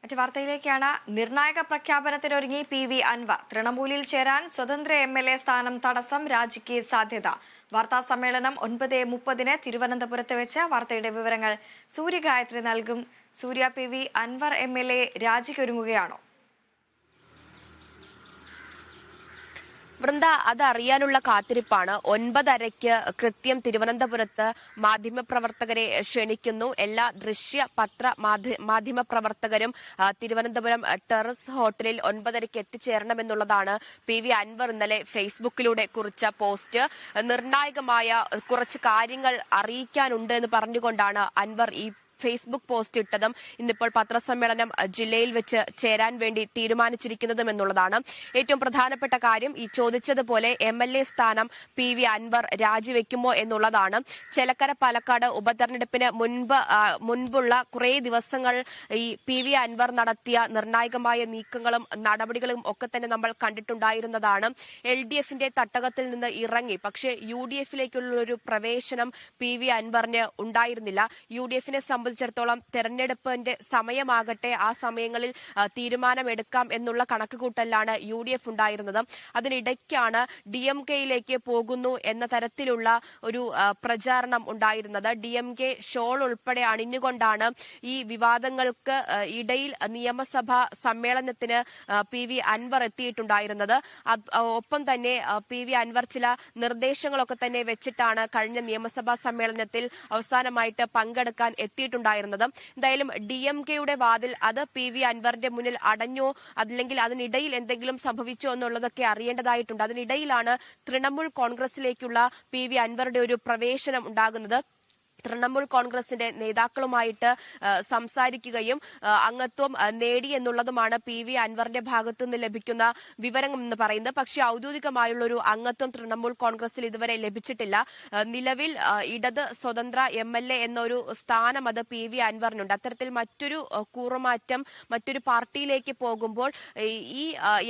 മറ്റു വാർത്തയിലേക്കാണ്. നിർണായക പ്രഖ്യാപനത്തിനൊരുങ്ങി PV അൻവർ. തൃണമൂലിൽ ചേരാൻ സ്വതന്ത്ര MLA സ്ഥാനം തടസ്സം, രാജിക്ക് സാധ്യത. വാർത്താ സമ്മേളനം 9:30 തിരുവനന്തപുരത്ത് വെച്ച്. വാർത്തയുടെ വിവരങ്ങൾ സൂര്യഗായത്രി നൽകും. സൂര്യ, PV അൻവർ MLA രാജിക്കൊരുങ്ങുകയാണോ? വൃന്ദ, അതറിയാനുള്ള കാത്തിരിപ്പാണ്. 9:30 കൃത്യം തിരുവനന്തപുരത്ത് മാധ്യമപ്രവർത്തകരെ ക്ഷണിക്കുന്നു. എല്ലാ ദൃശ്യ പത്ര മാധ്യമപ്രവർത്തകരും തിരുവനന്തപുരം ടെറസ് ഹോട്ടലിൽ 9:30 എത്തിച്ചേരണമെന്നുള്ളതാണ് PV അൻവർ ഇന്നലെ ഫേസ്ബുക്കിലൂടെ കുറിച്ച പോസ്റ്റ്. നിർണായകമായ കുറച്ച് കാര്യങ്ങൾ അറിയിക്കാനുണ്ട് എന്ന് പറഞ്ഞുകൊണ്ടാണ് അൻവർ ഈ ഫേസ്ബുക്ക് പോസ്റ്റ് ഇട്ടതും ഇന്നിപ്പോൾ പത്രസമ്മേളനം ജില്ലയിൽ വെച്ച് ചേരാൻ വേണ്ടി തീരുമാനിച്ചിരിക്കുന്നതും എന്നുള്ളതാണ് ഏറ്റവും പ്രധാനപ്പെട്ട കാര്യം. ഈ ചോദിച്ചതുപോലെ MLA സ്ഥാനം PV അൻവർ രാജിവെക്കുമോ എന്നുള്ളതാണ്. ചേലക്കര പാലക്കാട് ഉപതെരഞ്ഞെടുപ്പിന് മുൻപുള്ള കുറേ ദിവസങ്ങൾ ഈ PV അൻവർ നടത്തിയ നിർണായകമായ നീക്കങ്ങളും നടപടികളും ഒക്കെ തന്നെ നമ്മൾ കണ്ടിട്ടുണ്ടായിരുന്നതാണ്. LDFന്റെ തട്ടകത്തിൽ നിന്ന് ഇറങ്ങി, പക്ഷേ UDFിലേക്കുള്ള ഒരു പ്രവേശനം PV അൻവറിന് ഉണ്ടായിരുന്നില്ല. UDFനെ സംബന്ധിച്ചിടത്തോളം തെരഞ്ഞെടുപ്പിന്റെ സമയമാകട്ടെ, ആ സമയങ്ങളിൽ തീരുമാനമെടുക്കാം എന്നുള്ള കണക്കുകൂട്ടലാണ് UDF ഉണ്ടായിരുന്നത്. അതിനിടയ്ക്കാണ് DMKയിലേക്ക് പോകുന്നു എന്ന തരത്തിലുള്ള ഒരു പ്രചാരണം ഉണ്ടായിരുന്നത്. DMK ഷോൾ ഉൾപ്പെടെ അണിഞ്ഞുകൊണ്ടാണ് ഈ വിവാദങ്ങൾക്ക് ഇടയിൽ നിയമസഭാ സമ്മേളനത്തിന് PV അൻവർ എത്തിയിട്ടുണ്ടായിരുന്നത്. ഒപ്പം തന്നെ PV അൻവർ ചില നിർദ്ദേശങ്ങളൊക്കെ തന്നെ വെച്ചിട്ടാണ് കഴിഞ്ഞ നിയമസഭാ സമ്മേളനത്തിൽ അവസാനമായിട്ട് പങ്കെടുക്കാൻ എത്തിയിട്ടുണ്ടായിരുന്നത്. എന്തായാലും DMKയുടെ വാതിൽ അത് PV അൻവറിന്റെ മുന്നിൽ അടഞ്ഞോ, അല്ലെങ്കിൽ അതിനിടയിൽ എന്തെങ്കിലും സംഭവിച്ചോ എന്നുള്ളതൊക്കെ അറിയേണ്ടതായിട്ടുണ്ട്. അതിനിടയിലാണ് തൃണമൂൽ കോൺഗ്രസിലേക്കുള്ള PV അൻവറുടെ ഒരു പ്രവേശനം ഉണ്ടാകുന്നത്. തൃണമൂൽ കോൺഗ്രസിന്റെ നേതാക്കളുമായിട്ട് സംസാരിക്കുകയും അംഗത്വം നേടി എന്നുള്ളതുമാണ് PV അൻവറിന്റെ ഭാഗത്തു നിന്ന് ലഭിക്കുന്ന വിവരം എന്ന് പറയുന്നത്. പക്ഷേ ഔദ്യോഗികമായുള്ള ഒരു അംഗത്വം തൃണമൂൽ കോൺഗ്രസിൽ ഇതുവരെ ലഭിച്ചിട്ടില്ല. നിലവിൽ ഇടത് സ്വതന്ത്ര MLA എന്നൊരു സ്ഥാനം അത് PV അൻവറിനുണ്ട്. അത്തരത്തിൽ മറ്റൊരു കൂറുമാറ്റം മറ്റൊരു പാർട്ടിയിലേക്ക് പോകുമ്പോൾ ഈ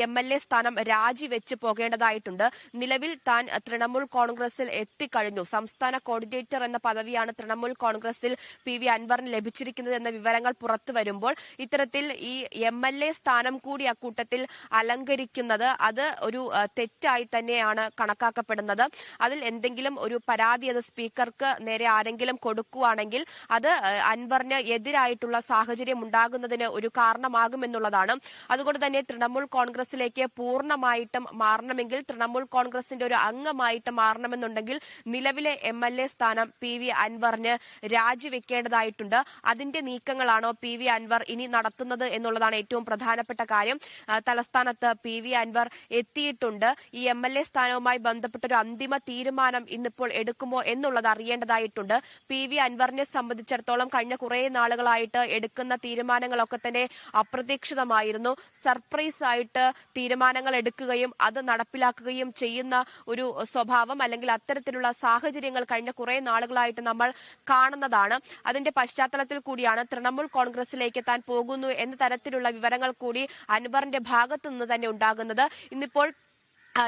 MLA സ്ഥാനം രാജിവെച്ച് പോകേണ്ടതായിട്ടുണ്ട്. നിലവിൽ താൻ തൃണമൂൽ കോൺഗ്രസിൽ എത്തിക്കഴിഞ്ഞു. സംസ്ഥാന കോർഡിനേറ്റർ എന്ന പദവിയാണ് തൃണമൂൽ കോൺഗ്രസിൽ PV അൻവറിന് ലഭിച്ചിരിക്കുന്നത് എന്ന വിവരങ്ങൾ പുറത്തു വരുമ്പോൾ ഇത്തരത്തിൽ ഈ MLA സ്ഥാനം കൂടി അക്കൂട്ടത്തിൽ അലങ്കരിക്കുന്നത് അത് ഒരു തെറ്റായി തന്നെയാണ് കണക്കാക്കപ്പെടുന്നത്. അതിൽ എന്തെങ്കിലും ഒരു പരാതി അത് സ്പീക്കർക്ക് നേരെ ആരെങ്കിലും കൊടുക്കുകയാണെങ്കിൽ അത് അൻവറിന് എതിരായിട്ടുള്ള സാഹചര്യം ഉണ്ടാകുന്നതിന് ഒരു കാരണമാകുമെന്നുള്ളതാണ്. അതുകൊണ്ട് തന്നെ തൃണമൂൽ കോൺഗ്രസിലേക്ക് പൂർണ്ണമായിട്ടും മാറണമെങ്കിൽ, തൃണമൂൽ കോൺഗ്രസിന്റെ ഒരു അംഗമായിട്ട് മാറണമെന്നുണ്ടെങ്കിൽ നിലവിലെ MLA സ്ഥാനം PV അൻവറിന് രാജിവെക്കേണ്ടതായിട്ടുണ്ട്. അതിന്റെ നീക്കങ്ങളാണോ PV അൻവർ ഇനി നടത്തുന്നത് എന്നുള്ളതാണ് ഏറ്റവും പ്രധാനപ്പെട്ട കാര്യം. തലസ്ഥാനത്ത് PV അൻവർ എത്തിയിട്ടുണ്ട്. ഈ MLA സ്ഥാനവുമായി ബന്ധപ്പെട്ട ഒരു അന്തിമ തീരുമാനം ഇന്നിപ്പോൾ എടുക്കുമോ എന്നുള്ളത് അറിയേണ്ടതായിട്ടുണ്ട്. PV അൻവറിനെ സംബന്ധിച്ചിടത്തോളം കഴിഞ്ഞ കുറെ നാളുകളായിട്ട് എടുക്കുന്ന തീരുമാനങ്ങളൊക്കെ തന്നെ അപ്രതീക്ഷിതമായിരുന്നു. സർപ്രൈസ് ആയിട്ട് തീരുമാനങ്ങൾ എടുക്കുകയും അത് നടപ്പിലാക്കുകയും ചെയ്യുന്ന ഒരു സ്വഭാവം, അല്ലെങ്കിൽ അത്തരത്തിലുള്ള സാഹചര്യങ്ങൾ കഴിഞ്ഞ കുറെ നാളുകളായിട്ട് നമ്മൾ കാണുന്നതാണ്. അതിന്റെ പശ്ചാത്തലത്തിൽ കൂടിയാണ് തൃണമൂൽ കോൺഗ്രസിലേക്ക് താൻ പോകുന്നു എന്ന തരത്തിലുള്ള വിവരങ്ങൾ കൂടി അൻവറിന്റെ ഭാഗത്തു നിന്ന് തന്നെ ഉണ്ടാകുന്നത്.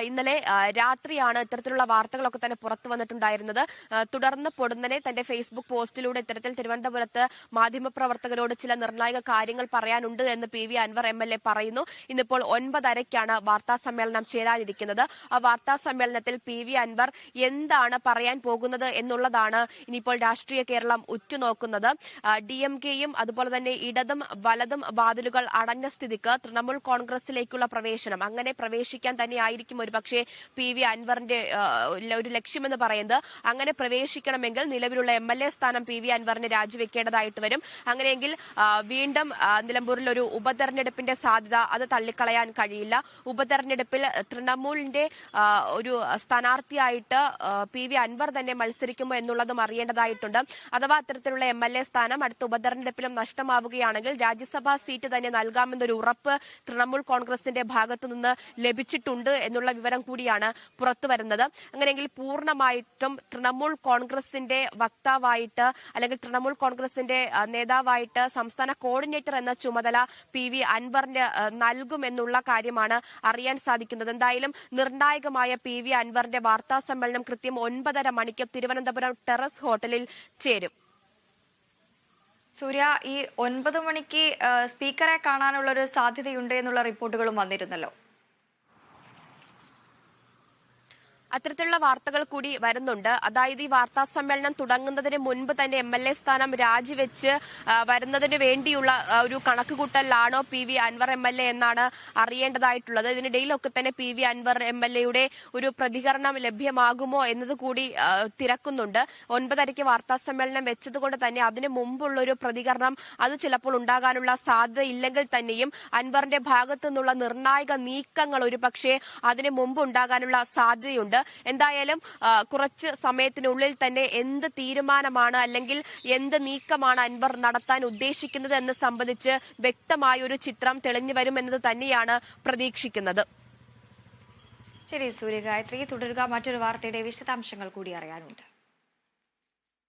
ഇന്നലെ രാത്രിയാണ് ഇത്തരത്തിലുള്ള വാർത്തകളൊക്കെ തന്നെ പുറത്തു വന്നിട്ടുണ്ടായിരുന്നത്. തുടർന്ന് പൊടുന്നനെ തന്റെ ഫേസ്ബുക്ക് പോസ്റ്റിലൂടെ ഇത്തരത്തിൽ തിരുവനന്തപുരത്ത് മാധ്യമപ്രവർത്തകരോട് ചില നിർണായക കാര്യങ്ങൾ പറയാനുണ്ട് എന്ന് PV അൻവർ MLA പറയുന്നു. ഇന്നിപ്പോൾ 9:30 വാർത്താ സമ്മേളനം ചേരാനിരിക്കുന്നത്. ആ വാർത്താ സമ്മേളനത്തിൽ PV അൻവർ എന്താണ് പറയാൻ പോകുന്നത് എന്നുള്ളതാണ് ഇനിയിപ്പോൾ രാഷ്ട്രീയ കേരളം ഉറ്റുനോക്കുന്നത്. DMKയും അതുപോലെ തന്നെ ഇടതും വലതും വാതിലുകൾ അടഞ്ഞ സ്ഥിതിക്ക് തൃണമൂൽ കോൺഗ്രസിലേക്കുള്ള പ്രവേശനം അങ്ങനെ പ്രവേശിക്കാൻ തന്നെയായിരിക്കും ഒരുപക്ഷെ PV അൻവറിന്റെ ഒരു ലക്ഷ്യമെന്ന് പറയുന്നത്. അങ്ങനെ പ്രവേശിക്കണമെങ്കിൽ നിലവിലുള്ള MLA സ്ഥാനം PV അൻവറിന് രാജിവെക്കേണ്ടതായിട്ട് വരും. അങ്ങനെയെങ്കിൽ വീണ്ടും നിലമ്പൂരിൽ ഒരു ഉപതെരഞ്ഞെടുപ്പിന്റെ സാധ്യത അത് തള്ളിക്കളയാൻ കഴിയില്ല. ഉപതെരഞ്ഞെടുപ്പിൽ തൃണമൂലിന്റെ ഒരു സ്ഥാനാർത്ഥിയായിട്ട് PV അൻവർ തന്നെ മത്സരിക്കുമോ എന്നുള്ളതും അറിയേണ്ടതായിട്ടുണ്ട്. അഥവാ അത്തരത്തിലുള്ള MLA സ്ഥാനം അടുത്ത ഉപതെരഞ്ഞെടുപ്പിലും നഷ്ടമാവുകയാണെങ്കിൽ രാജ്യസഭാ സീറ്റ് തന്നെ നൽകാമെന്നൊരു ഉറപ്പ് തൃണമൂൽ കോൺഗ്രസിന്റെ ഭാഗത്തു നിന്ന് ലഭിച്ചിട്ടുണ്ട് എന്നുള്ള വിവരം കൂടിയാണ് പുറത്തു വരുന്നത്. അങ്ങനെയെങ്കിൽ പൂർണ്ണമായിട്ടും തൃണമൂൽ കോൺഗ്രസിന്റെ വക്താവായിട്ട്, അല്ലെങ്കിൽ തൃണമൂൽ കോൺഗ്രസിന്റെ നേതാവായിട്ട് സംസ്ഥാന കോർഡിനേറ്റർ എന്ന ചുമതല PV അൻവറിന് നൽകുമെന്നുള്ള കാര്യമാണ് അറിയാൻ സാധിക്കുന്നത്. എന്തായാലും നിർണായകമായ PV അൻവറിന്റെ വാർത്താ സമ്മേളനം കൃത്യം 9:30 തിരുവനന്തപുരം ടെറസ് ഹോട്ടലിൽ ചേരും. സൂര്യ, ഈ 9 മണിക്ക് സ്പീക്കറെ കാണാനുള്ള ഒരു സാധ്യതയുണ്ട് എന്നുള്ള റിപ്പോർട്ടുകളും വന്നിരുന്നല്ലോ. അത്തരത്തിലുള്ള വാർത്തകൾ കൂടി വരുന്നുണ്ട്. അതായത് ഈ വാർത്താ സമ്മേളനം തുടങ്ങുന്നതിന് മുൻപ് തന്നെ MLA സ്ഥാനം രാജിവെച്ച് വരുന്നതിന് വേണ്ടിയുള്ള ഒരു കണക്കുകൂട്ടലിലാണോ PV അൻവർ MLA എന്നാണ് അറിയേണ്ടതായിട്ടുള്ളത്. ഇതിനിടയിലൊക്കെ തന്നെ PV അൻവർ MLAയുടെ ഒരു പ്രതികരണം ലഭ്യമാകുമോ എന്നത് കൂടി തിരക്കുന്നുണ്ട്. 9:30 വാർത്താ സമ്മേളനം വെച്ചതുകൊണ്ട് തന്നെ അതിന് മുമ്പുള്ള ഒരു പ്രതികരണം അത് ചിലപ്പോൾ ഉണ്ടാകാനുള്ള സാധ്യത ഇല്ലെങ്കിൽ തന്നെയും അൻവറിന്റെ ഭാഗത്തു നിന്നുള്ള നിർണായക നീക്കങ്ങൾ ഒരു പക്ഷേ അതിന് മുമ്പ് ഉണ്ടാകാനുള്ള സാധ്യതയുണ്ട്. എന്തായാലും കുറച്ച് സമയത്തിനുള്ളിൽ തന്നെ എന്ത് തീരുമാനമാണ് അല്ലെങ്കിൽ എന്ത് നീക്കമാണ് അൻവർ നടത്താൻ ഉദ്ദേശിക്കുന്നത് എന്ന് സംബന്ധിച്ച് വ്യക്തമായ ഒരു ചിത്രം തെളിഞ്ഞു വരുമെന്നത് തന്നെയാണ് പ്രതീക്ഷിക്കുന്നത്. ശരി സൂര്യഗായത്രി, തുടരുക. മറ്റൊരു വാർത്തയുടെ വിശദാംശങ്ങൾ കൂടി അറിയാനുണ്ട്.